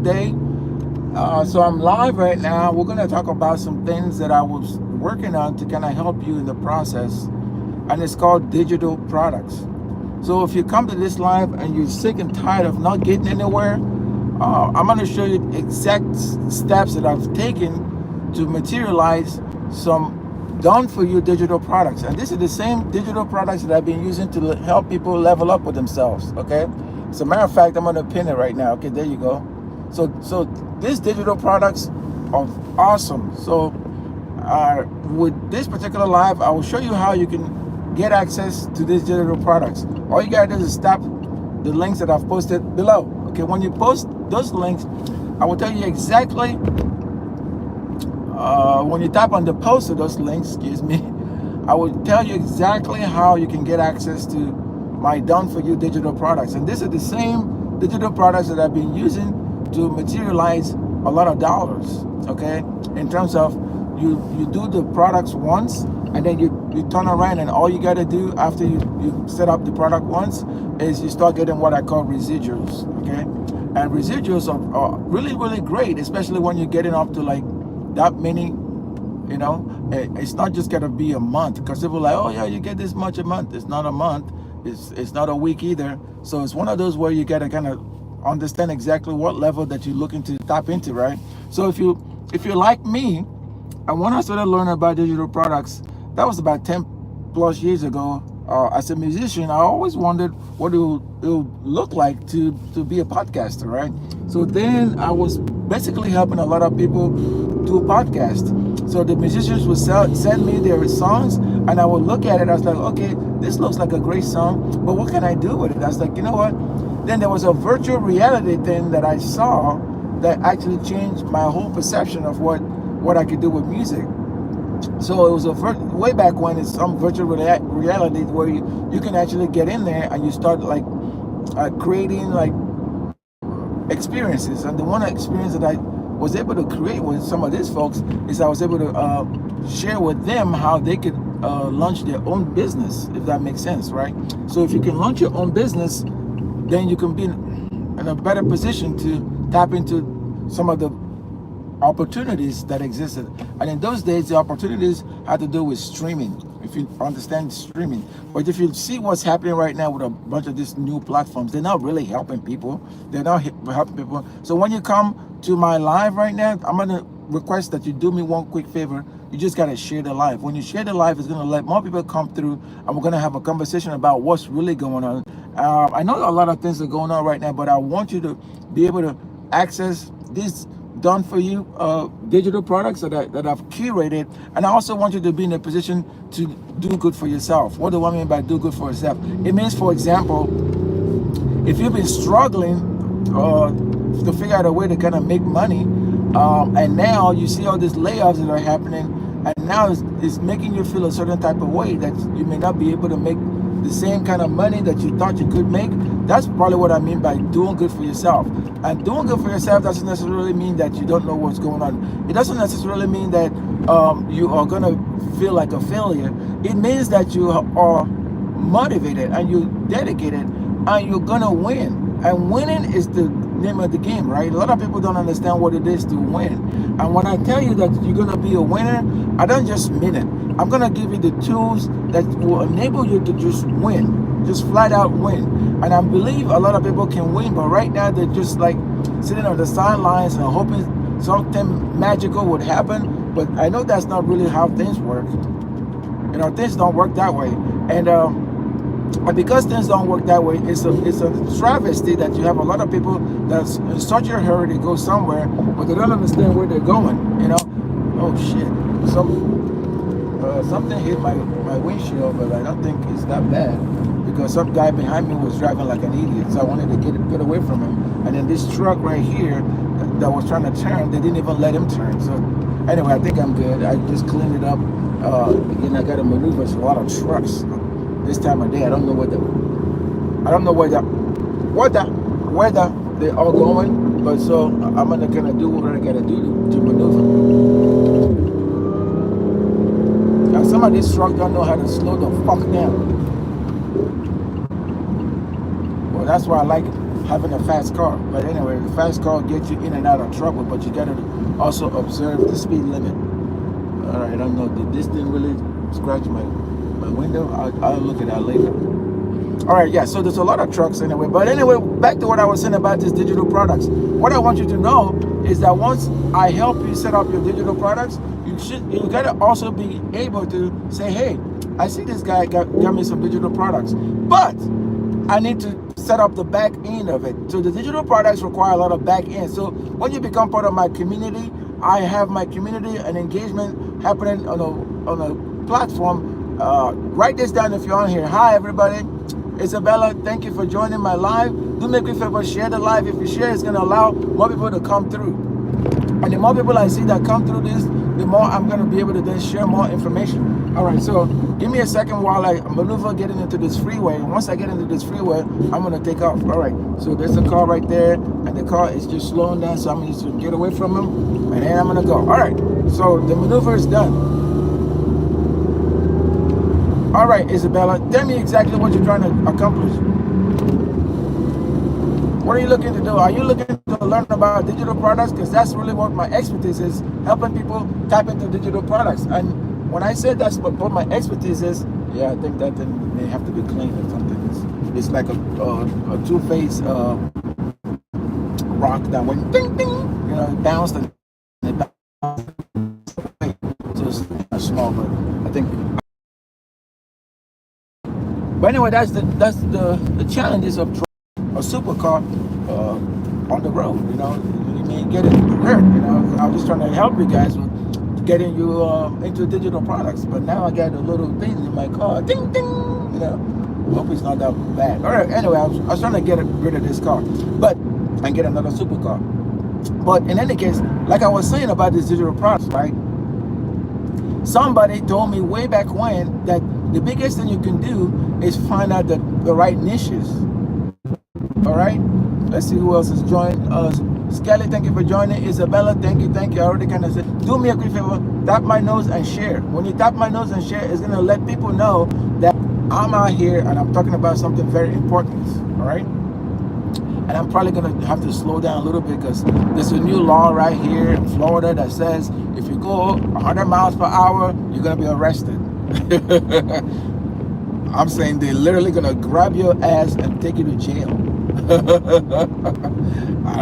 day. So I'm live right now. We're going to talk about some things that I was working on to kind of help you in the process, and it's called digital products. So if you come to this live and you're sick and tired of not getting anywhere, I'm going to show you exact steps that I've taken to materialize some done for you digital products. And this is the same digital products that I've been using to help people level up with themselves. Okay. As a matter of fact, I'm going to pin it right now. Okay, there you go. So these digital products are awesome. So with this particular live, I will show you how you can get access to these digital products. All you gotta do is tap the links that I've posted below. Okay, when you post those links, I will tell you exactly. When you tap on the post of those links, excuse me, I will tell you exactly how you can get access to my done for you digital products. And this is the same digital products that I've been using to materialize a lot of dollars. Okay, in terms of you do the products once, and then you turn around, and all you got to do after you set up the product once is you start getting what I call residuals. Okay, and residuals are really, really great, especially when you're getting up to like that many. You know, it's not just gonna be a month, because people are like, oh yeah, you get this much a month. It's not a month. It's not a week either. So it's one of those where you gotta kind of understand exactly what level that you're looking to tap into, right? So if you're like me, and when I started learning about digital products, that was about 10 plus years ago. As a musician, I always wondered what it would look like to be a podcaster, right? So then I was basically helping a lot of people do a podcast. So the musicians would send me their songs, and I would look at it. I was like, okay, this looks like a great song, but what can I do with it? I was like, you know what? Then there was a virtual reality thing that I saw that actually changed my whole perception of what I could do with music. So it was way back when, it's some virtual reality where you can actually get in there and you start like creating like experiences. And the one experience that I was able to create with some of these folks is I was able to share with them how they could launch their own business, if that makes sense, right? So if you can launch your own business, then you can be in a better position to tap into some of the opportunities that existed. And in those days, the opportunities had to do with streaming, if you understand streaming. But if you see what's happening right now with a bunch of these new platforms, they're not really helping people. They're not helping people. So when you come to my live right now, I'm going to request that you do me one quick favor. You just got to share the live. When you share the live, it's going to let more people come through, and we're going to have a conversation about what's really going on. I know a lot of things are going on right now, but I want you to be able to access these done for you digital products that I've curated. And I also want you to be in a position to do good for yourself. What do I mean by do good for yourself? It means, for example, if you've been struggling to figure out a way to kind of make money, and now you see all these layoffs that are happening, and now it's making you feel a certain type of way that you may not be able to make the same kind of money that you thought you could make. That's probably what I mean by doing good for yourself. And doing good for yourself doesn't necessarily mean that you don't know what's going on. It doesn't necessarily mean that you are going to feel like a failure. It means that you are motivated and you're dedicated and you're going to win. And winning is the name of the game, right? A lot of people don't understand what it is to win. And when I tell you that you're going to be a winner, I don't just mean it. I'm going to give you the tools that will enable you to just win, just flat out win. And I believe a lot of people can win, but right now they're just like sitting on the sidelines and hoping something magical would happen. But I know that's not really how things work. You know, things don't work that way. And because things don't work that way, it's a travesty that you have a lot of people that's in such a hurry to go somewhere, but they don't understand where they're going, you know? Oh shit, something hit my windshield, but I don't think it's that bad, because some guy behind me was driving like an idiot, so I wanted to get away from him. And then this truck right here that was trying to turn, they didn't even let him turn. So anyway, I think I'm good. I just cleaned it up. Again, I got to maneuver a lot of trucks this time of day. I don't know where they're all going, but so I'm gonna kind of do what I gotta do to maneuver. Now some of these trucks don't know how to slow the fuck down. Well, that's why I like having a fast car. But anyway, the fast car gets you in and out of trouble, but you gotta also observe the speed limit. All right, I don't know, did this thing really scratch my window? I'll look at that later. All right, yeah, so there's a lot of trucks anyway. But anyway, back to what I was saying about these digital products. What I want you to know is that once I help you set up your digital products, you gotta also be able to say, hey, I see this guy got me some digital products, but I need to set up the back end of it. So the digital products require a lot of back end. So when you become part of my community, I have my community and engagement happening on a platform. Write this down if you're on here. Hi everybody, Isabella, thank you for joining my live. Do make me a favor, share the live. If you share, it's gonna allow more people to come through. And the more people I see that come through this, the more I'm gonna be able to then share more information. All right, so give me a second while I maneuver getting into this freeway. And once I get into this freeway, I'm gonna take off. All right, so there's a car right there, and the car is just slowing down, so I'm just gonna get away from him, and then I'm gonna go. All right, so the maneuver is done. All right, Isabella, tell me exactly what you're trying to accomplish. What are you looking to do? Are you looking to learn about digital products? Because that's really what my expertise is, helping people tap into digital products. And when I said that's what my expertise is, yeah, I think that thing may have to be cleaned or something. It's like a two-phase rock that went ding, ding, you know, it bounced and it bounced. So it's small, but I think. But anyway, that's the challenges of driving a supercar on the road. You know, you may get it hurt. You know, I was just trying to help you guys with getting you into digital products. But now I got a little thing in my car, ding ding. You know, hope it's not that bad. All right. Anyway, I was trying to get rid of this car, but and get another supercar. But in any case, like I was saying about these digital products, right? Somebody told me way back when that the biggest thing you can do is find out the right niches. All right, let's see who else has joined us. Skelly, thank you for joining. Isabella, thank you. I already kind of said, do me a quick favor, tap my nose and share. When you tap my nose and share, it's gonna let people know that I'm out here and I'm talking about something very important. All right, and I'm probably gonna have to slow down a little bit because there's a new law right here in Florida that says if you go 100 miles per hour, you're gonna be arrested. I'm saying they're literally gonna grab your ass and take you to jail. I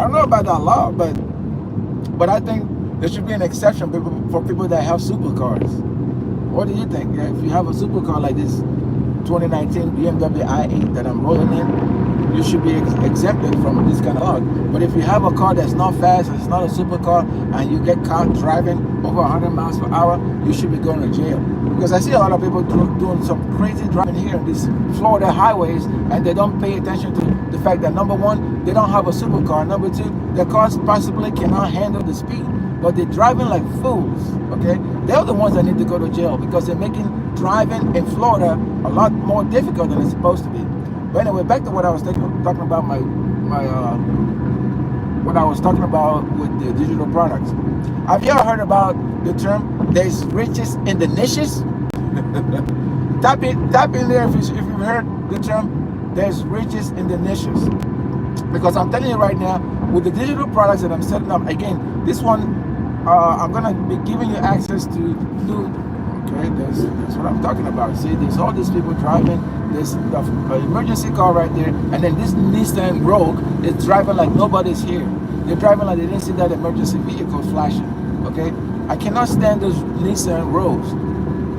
don't know about that law, but I think there should be an exception for people that have supercars. What do you think? Yeah, if you have a supercar like this 2019 BMW i8 that I'm rolling in, you should be exempted from this kind of law. But if you have a car that's not fast, it's not a supercar, and you get caught driving over 100 miles per hour, you should be going to jail. Because I see a lot of people doing some crazy driving here in these Florida highways, and they don't pay attention to the fact that number one, they don't have a supercar. Number two, their cars possibly cannot handle the speed, but they're driving like fools. Okay, they're the ones that need to go to jail because they're making driving in Florida a lot more difficult than it's supposed to be. But anyway, back to what I was talking about what I was talking about with the digital products. Have you ever heard about the term "there's riches in the niches"? Tap in there if you've heard the term "there's riches in the niches." Because I'm telling you right now, with the digital products that I'm setting up, again, this one I'm gonna be giving you access to do. Okay, that's what I'm talking about. See, there's all these people driving. There's an emergency car right there, and then this Nissan Rogue is driving like nobody's here. They're driving like they didn't see that emergency vehicle flashing. Okay, I cannot stand those Nissan Rogues.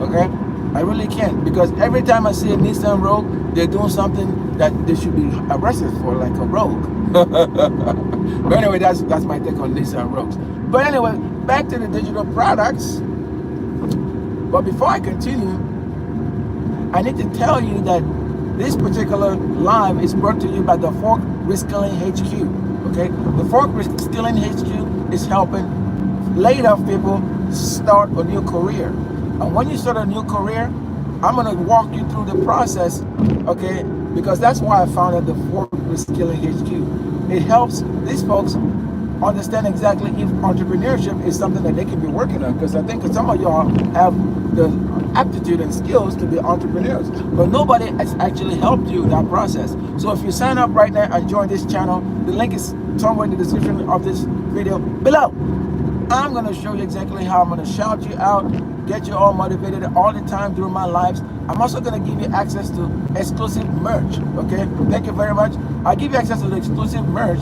Okay, I really can't, because every time I see a Nissan Rogue, they're doing something that they should be arrested for, like a rogue. But anyway, that's my take on Nissan Rogues. But anyway, back to the digital products. But before I continue, I need to tell you that this particular live is brought to you by the Fork Reskilling HQ. Okay, the Fork Reskilling HQ is helping laid off people start a new career. And when you start a new career, I'm gonna walk you through the process. Okay, because that's why I founded the Fork Reskilling HQ. It helps these folks understand exactly if entrepreneurship is something that they can be working on. Because I think some of y'all have the aptitude and skills to be entrepreneurs, but nobody has actually helped you in that process. So if you sign up right now and join this channel, the link is somewhere in the description of this video below. I'm going to show you exactly how I'm going to shout you out, get you all motivated all the time during my lives. I'm also going to give you access to exclusive merch. Okay, thank you very much. I'll give you access to the exclusive merch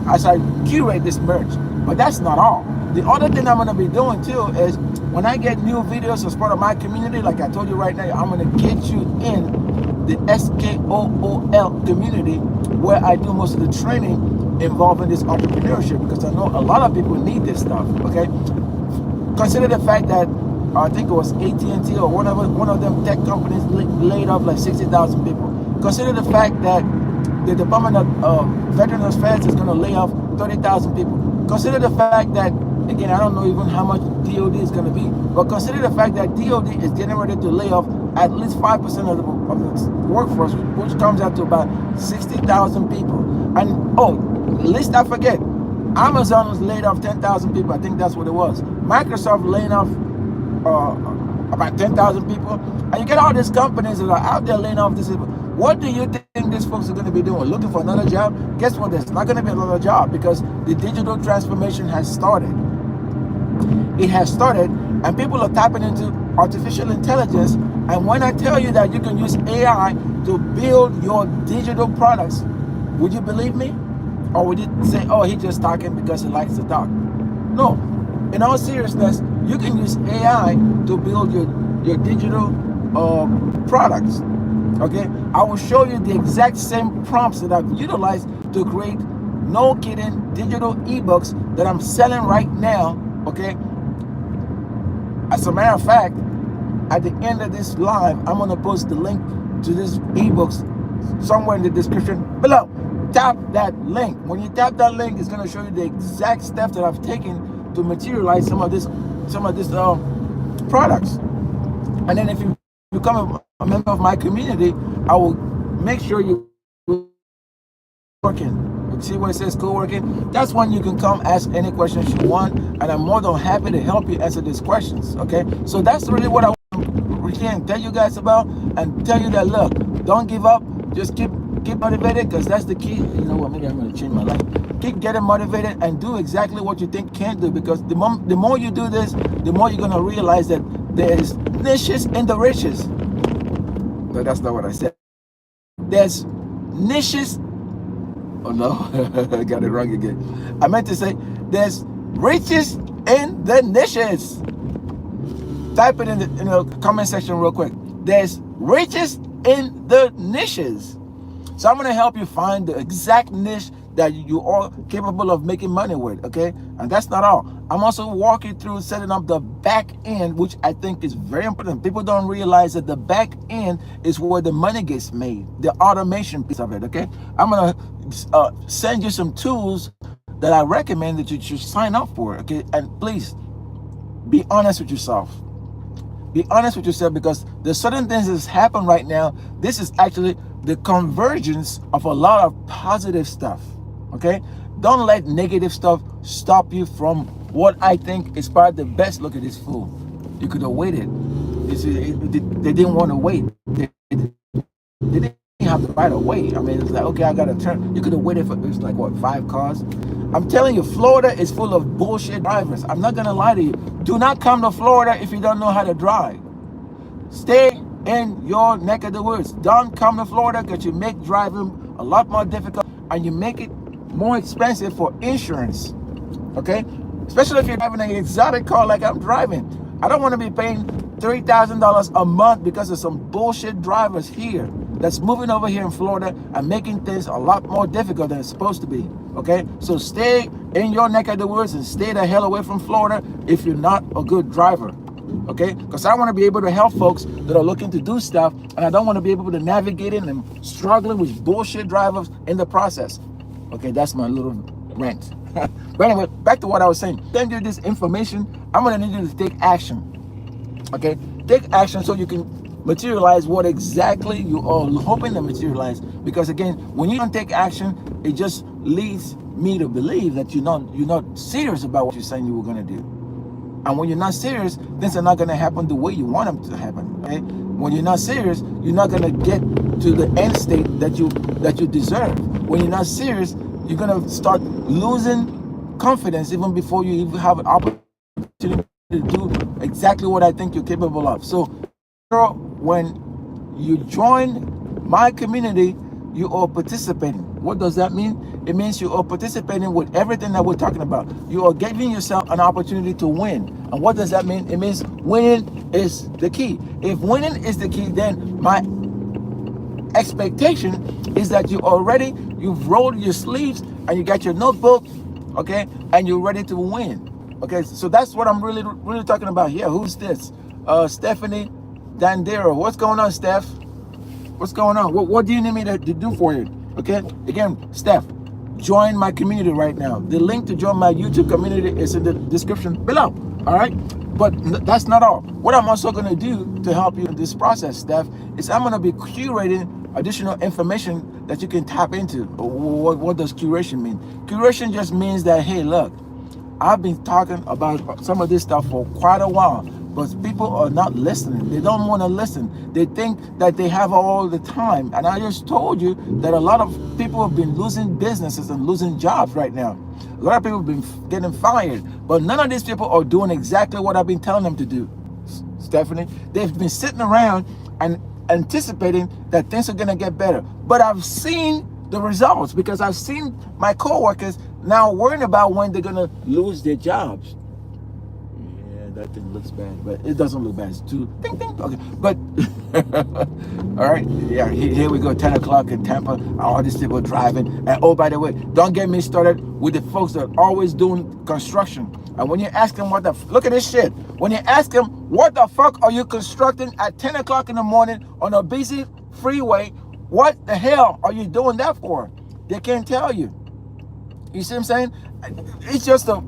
as I curate this merch. But that's not all. The other thing I'm going to be doing too is when I get new videos as part of my community, like I told you right now, I'm going to get you in the SKOOL community, where I do most of the training involving this entrepreneurship, because I know a lot of people need this stuff. Okay, consider the fact that I think it was AT&T or one of them tech companies laid off like 60,000 people. Consider the fact that the Department of Veterans Affairs is going to lay off 30,000 people. Consider the fact that, again, I don't know even how much DOD is going to be, but consider the fact that DOD is getting ready to lay off at least 5% of the workforce, which comes out to about 60,000 people. And lest I forget, Amazon was laid off 10,000 people. I think that's what it was. Microsoft laying off about 10,000 people. And you get all these companies that are out there laying off these people. What do you think these folks are going to be doing? Looking for another job? Guess what? There's not going to be another job, because the digital transformation has started. It has started, and people are tapping into artificial intelligence. And when I tell you that you can use AI to build your digital products, would you believe me? Or would you say, oh, he's just talking because he likes to talk? No. In all seriousness, you can use AI to build your digital products. Okay? I will show you the exact same prompts that I've utilized to create, no kidding, digital ebooks that I'm selling right now. Okay? As a matter of fact, at the end of this live, I'm going to post the link to this ebooks somewhere in the description below. Tap that link. When you tap that link, it's going to show you the exact steps that I've taken to materialize some of these products. And then if you become a member of my community, I will make sure you working. See where it says co-working? That's when you can come ask any questions you want, and I'm more than happy to help you answer these questions. Okay, so that's really what I can tell you guys about, and tell you that, look, don't give up, just keep motivated, because that's the key. You know what, maybe I'm going to change my life. Keep getting motivated and do exactly what you think you can do, because the more you do this, the more you're going to realize that there's niches in the riches. No, that's not what I said. There's niches. Oh no, I got it wrong again. I meant to say there's riches in the niches. Type it in the comment section real quick. There's riches in the niches. So I'm going to help you find the exact niche that you are capable of making money with, okay? And that's not all. I'm also walking through setting up the back end, which I think is very important. People don't realize that the back end is where the money gets made, the automation piece of it, okay? I'm going to send you some tools that I recommend that you should sign up for, okay? And please, be honest with yourself. Be honest with yourself, because there's certain things that's happened right now. This is actually the convergence of a lot of positive stuff, okay? Don't let negative stuff stop you from what I think is probably the best. Look at this fool. You could have waited. They didn't want to wait. They didn't have to right away. I mean, it's like, okay, I got to turn. You could have waited for, it was like, what, 5 cars? I'm telling you, Florida is full of bullshit drivers. I'm not going to lie to you. Do not come to Florida if you don't know how to drive. Stay in your neck of the woods. Don't come to Florida, because you make driving a lot more difficult, and you make it more expensive for insurance, okay? Especially if you're driving an exotic car like I'm driving. I don't want to be paying $3,000 a month because of some bullshit drivers here that's moving over here in Florida and making things a lot more difficult than it's supposed to be, okay? So stay in your neck of the woods and stay the hell away from Florida if you're not a good driver, okay? Because I want to be able to help folks that are looking to do stuff, and I don't want to be able to navigate in and struggling with bullshit drivers in the process. Okay, that's my little rant. But anyway, back to what I was saying. Send you this information. I'm going to need you to take action. Okay, take action so you can materialize what exactly you are hoping to materialize. Because again, when you don't take action, it just leads me to believe that you're not serious about what you're saying you were going to do. And when you're not serious, things are not going to happen the way you want them to happen. Okay? When you're not serious, you're not going to get to the end state that you deserve. When you're not serious, you're going to start losing confidence even before you even have an opportunity to do exactly what I think you're capable of. So when you join my community, you are participating. What does that mean? It means you are participating with everything that we're talking about. You are giving yourself an opportunity to win. And what does that mean? It means winning is the key. If winning is the key, then my expectation is that you've rolled your sleeves and you got your notebook, okay, and you're ready to win. Okay, so that's what I'm really talking about here. Who's this? Stephanie Dandero. What's going on, Steph? What's going on? What do you need me to do for you? Okay, again, Steph, join my community right now. The link to join my YouTube community is in the description below. All right, but that's not all. What I'm also going to do to help you in this process, Steph, is I'm going to be curating additional information that you can tap into. What does curation mean? Curation just means that, hey, look, I've been talking about some of this stuff for quite a while, but people are not listening. They don't want to listen. They think that they have all the time. And I just told you that a lot of people have been losing businesses and losing jobs right now. A lot of people have been getting fired, but none of these people are doing exactly what I've been telling them to do, Stephanie. They've been sitting around and anticipating that things are going to get better. But I've seen the results because I've seen my coworkers now worrying about when they're going to lose their jobs. Yeah, that thing looks bad, but it doesn't look bad. It's too ding ding. Okay, but all right, yeah, here we go. 10 o'clock in Tampa. All these people driving. And oh, by the way, don't get me started with the folks that are always doing construction. And when you ask them look at this shit. When you ask them what the fuck are you constructing at 10 o'clock in the morning on a busy freeway, what the hell are you doing that for? They can't tell you. You see what I'm saying? It's just a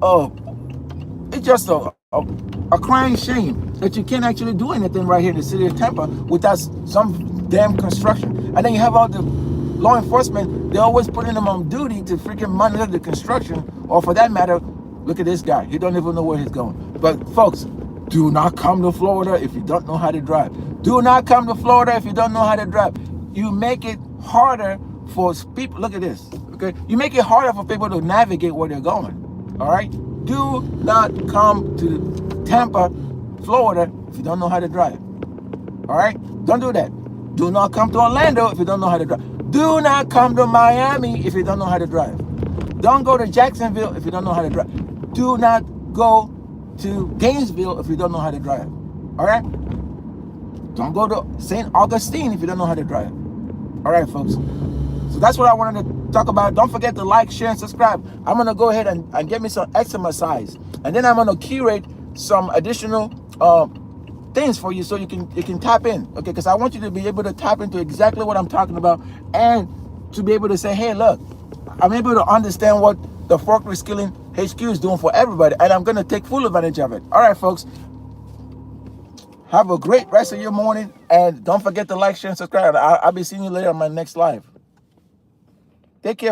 crying shame that you can't actually do anything right here in the city of Tampa without some damn construction. And then you have all the law enforcement, they're always putting them on duty to freaking monitor the construction, or for that matter, look at this guy. He don't even know where he's going. But folks, do not come to Florida if you don't know how to drive. Do not come to Florida if you don't know how to drive. You make it harder for people. Look at this, okay? You make it harder for people to navigate where they're going, all right? Do not come to Tampa, Florida, if you don't know how to drive, all right? Don't do that. Do not come to Orlando if you don't know how to drive. Do not come to Miami if you don't know how to drive. Don't go to Jacksonville if you don't know how to drive. Do not go to Gainesville if you don't know how to drive, all right? Don't go to St. Augustine if you don't know how to drive. All right, folks. So that's what I wanted to talk about. Don't forget to like, share, and subscribe. I'm going to go ahead and get me some exercise. And then I'm going to curate some additional things for you so you can tap in. Okay, because I want you to be able to tap into exactly what I'm talking about and to be able to say, hey, look, I'm able to understand what the Fork Reskilling HQ is doing for everybody. And I'm going to take full advantage of it. All right, folks. Have a great rest of your morning, and don't forget to like, share, and subscribe. I'll be seeing you later on my next live. Take care.